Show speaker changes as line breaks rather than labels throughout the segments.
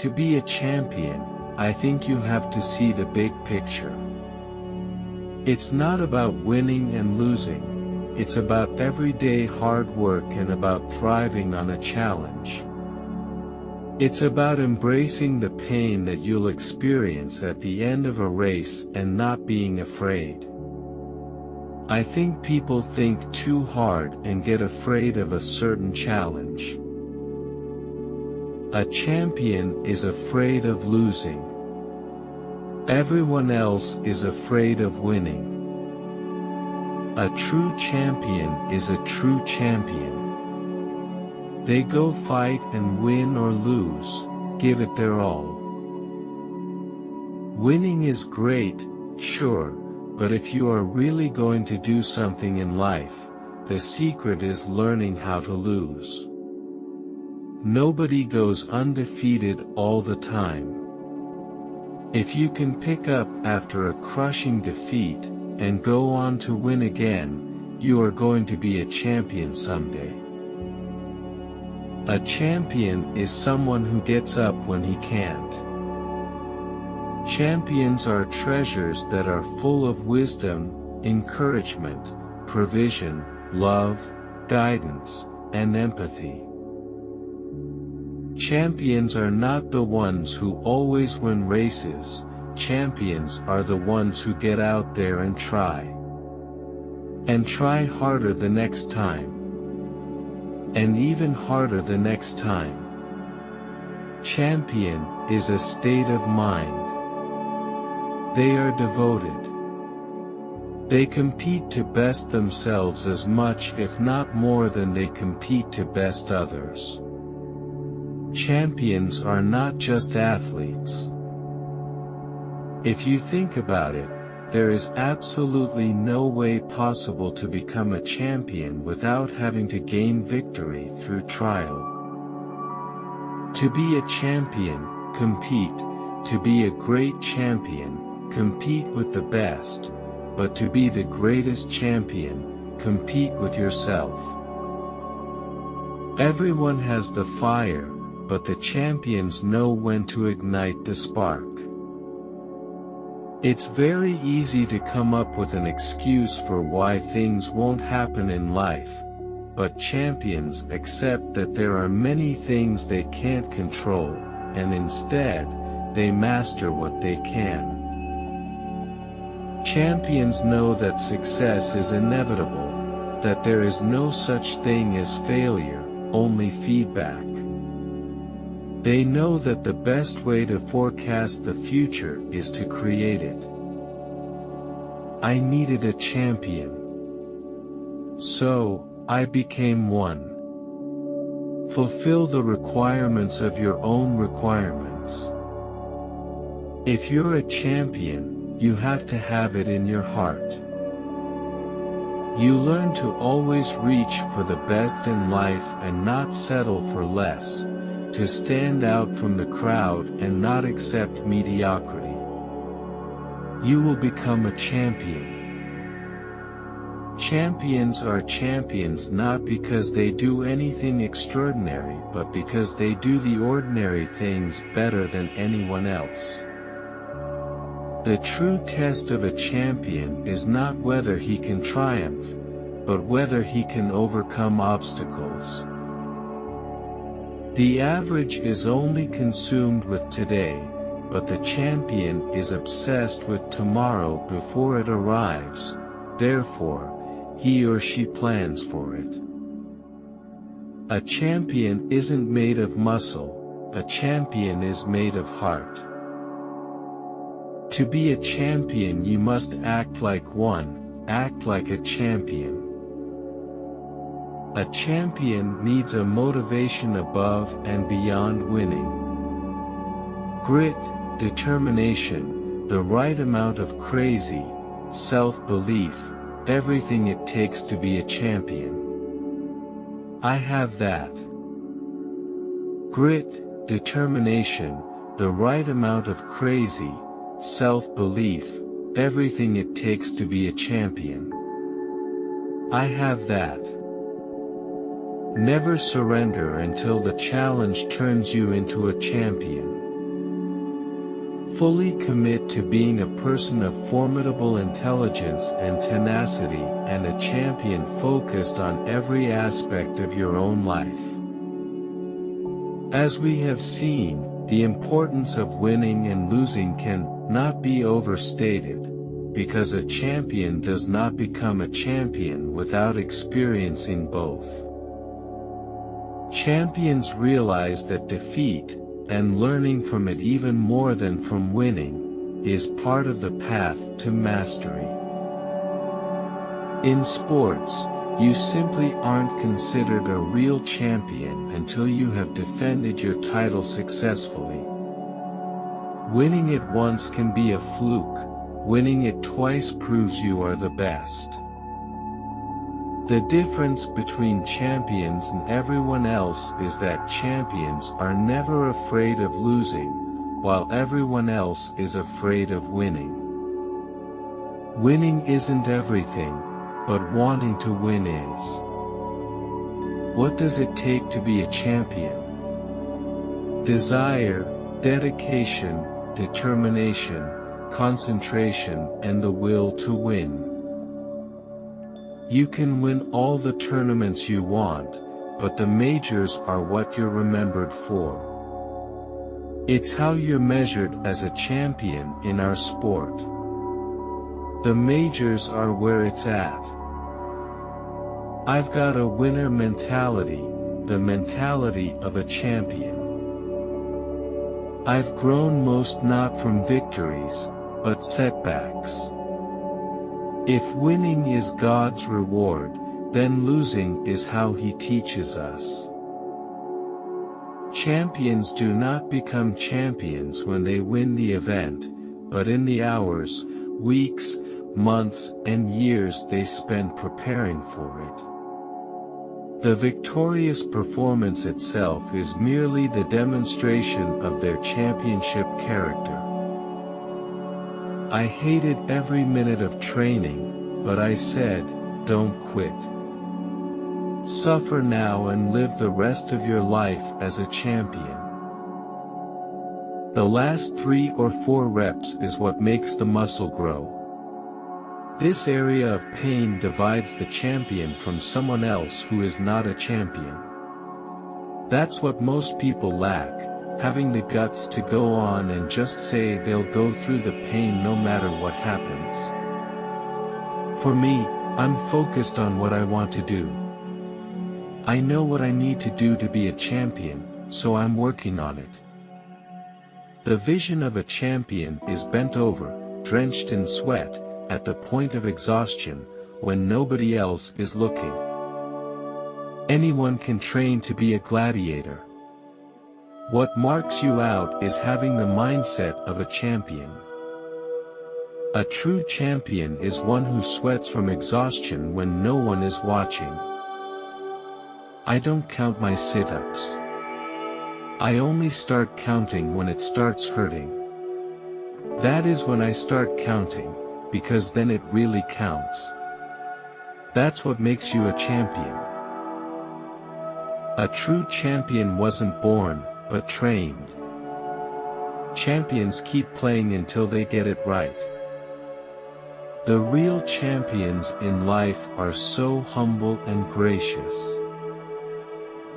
To be a champion, I think you have to see the big picture. It's not about winning and losing, it's about everyday hard work and about thriving on a challenge. It's about embracing the pain that you'll experience at the end of a race and not being afraid. I think people think too hard and get afraid of a certain challenge. A champion is afraid of losing. Everyone else is afraid of winning. A true champion is a true champion. They go fight and win or lose, give it their all. Winning is great, sure, but if you are really going to do something in life, the secret is learning how to lose. Nobody goes undefeated all the time. If you can pick up after a crushing defeat, and go on to win again, you are going to be a champion someday. A champion is someone who gets up when he can't. Champions are treasures that are full of wisdom, encouragement, provision, love, guidance, and empathy. Champions are not the ones who always win races, champions are the ones who get out there and try. And try harder the next time. And even harder the next time. Champion is a state of mind. They are devoted. They compete to best themselves as much if not more than they compete to best others. Champions are not just athletes. If you think about it, there is absolutely no way possible to become a champion without having to gain victory through trial. To be a champion, compete. To be a great champion, compete with the best. But to be the greatest champion, compete with yourself. Everyone has the fire, but the champions know when to ignite the spark. It's very easy to come up with an excuse for why things won't happen in life, but champions accept that there are many things they can't control, and instead, they master what they can. Champions know that success is inevitable, that there is no such thing as failure, only feedback. They know that the best way to forecast the future is to create it. I needed a champion. So, I became one. Fulfill the requirements of your own requirements. If you're a champion, you have to have it in your heart. You learn to always reach for the best in life and not settle for less. To stand out from the crowd and not accept mediocrity. You will become a champion. Champions are champions not because they do anything extraordinary but because they do the ordinary things better than anyone else. The true test of a champion is not whether he can triumph, but whether he can overcome obstacles. The average is only consumed with today, but the champion is obsessed with tomorrow before it arrives, therefore, he or she plans for it. A champion isn't made of muscle, a champion is made of heart. To be a champion you must act like one, act like a champion. A champion needs a motivation above and beyond winning. Grit, determination, the right amount of crazy, self-belief, everything it takes to be a champion. I have that. Grit, determination, the right amount of crazy, self-belief, everything it takes to be a champion. I have that. Never surrender until the challenge turns you into a champion. Fully commit to being a person of formidable intelligence and tenacity and a champion focused on every aspect of your own life. As we have seen, the importance of winning and losing can not be overstated, because a champion does not become a champion without experiencing both. Champions realize that defeat, and learning from it even more than from winning, is part of the path to mastery. In sports, you simply aren't considered a real champion until you have defended your title successfully. Winning it once can be a fluke, winning it twice proves you are the best. The difference between champions and everyone else is that champions are never afraid of losing, while everyone else is afraid of winning. Winning isn't everything, but wanting to win is. What does it take to be a champion? Desire, dedication, determination, concentration, and the will to win. You can win all the tournaments you want, but the majors are what you're remembered for. It's how you're measured as a champion in our sport. The majors are where it's at. I've got a winner mentality, the mentality of a champion. I've grown most not from victories, but setbacks. If winning is God's reward, then losing is how He teaches us. Champions do not become champions when they win the event, but in the hours, weeks, months, and years they spend preparing for it. The victorious performance itself is merely the demonstration of their championship character. I hated every minute of training, but I said, don't quit. Suffer now and live the rest of your life as a champion. The last 3 or 4 reps is what makes the muscle grow. This area of pain divides the champion from someone else who is not a champion. That's what most people lack, having the guts to go on and just say they'll go through the pain no matter what happens. For me, I'm focused on what I want to do. I know what I need to do to be a champion, so I'm working on it. The vision of a champion is bent over, drenched in sweat, at the point of exhaustion, when nobody else is looking. Anyone can train to be a gladiator. What marks you out is having the mindset of a champion. A true champion is one who sweats from exhaustion when no one is watching. I don't count my sit-ups. I only start counting when it starts hurting. That is when I start counting, because then it really counts. That's what makes you a champion. A true champion wasn't born, but trained. Champions keep playing until they get it right. The real champions in life are so humble and gracious.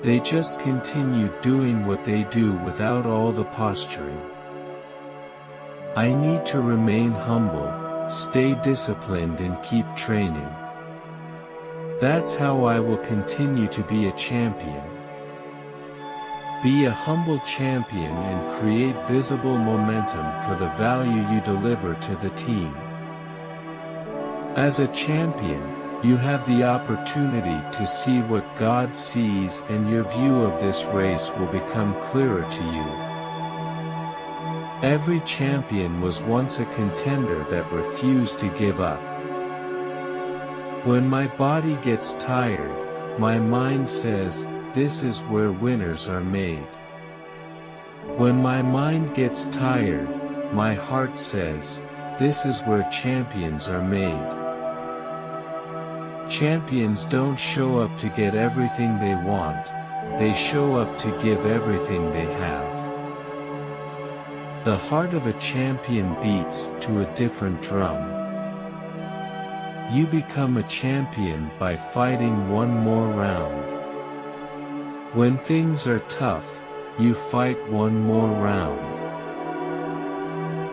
They just continue doing what they do without all the posturing. I need to remain humble, stay disciplined and keep training. That's how I will continue to be a champion. Be a humble champion and create visible momentum for the value you deliver to the team. As a champion, you have the opportunity to see what God sees, and your view of this race will become clearer to you. Every champion was once a contender that refused to give up. When my body gets tired, my mind says, this is where winners are made. When my mind gets tired, my heart says, this is where champions are made. Champions don't show up to get everything they want, they show up to give everything they have. The heart of a champion beats to a different drum. You become a champion by fighting one more round. When things are tough, you fight one more round.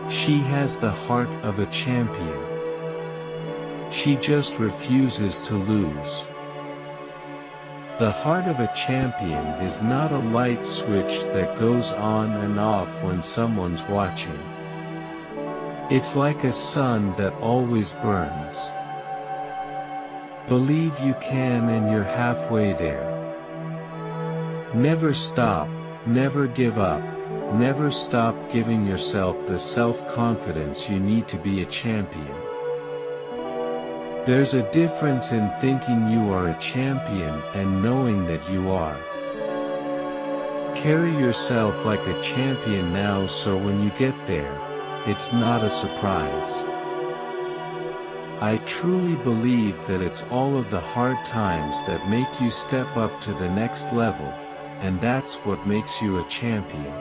She has the heart of a champion. She just refuses to lose. The heart of a champion is not a light switch that goes on and off when someone's watching. It's like a sun that always burns. Believe you can and you're halfway there. Never stop, never give up, never stop giving yourself the self-confidence you need to be a champion. There's a difference in thinking you are a champion and knowing that you are. Carry yourself like a champion now so when you get there, it's not a surprise. I truly believe that it's all of the hard times that make you step up to the next level, and that's what makes you a champion.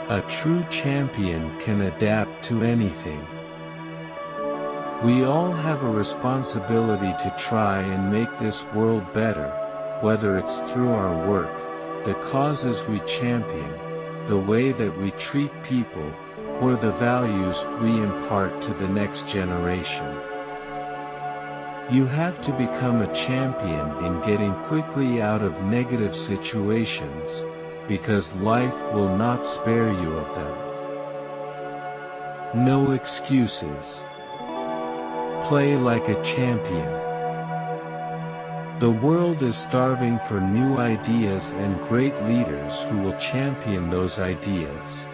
A true champion can adapt to anything. We all have a responsibility to try and make this world better, whether it's through our work, the causes we champion, the way that we treat people, or the values we impart to the next generation. You have to become a champion in getting quickly out of negative situations, because life will not spare you of them. No excuses. Play like a champion. The world is starving for new ideas and great leaders who will champion those ideas.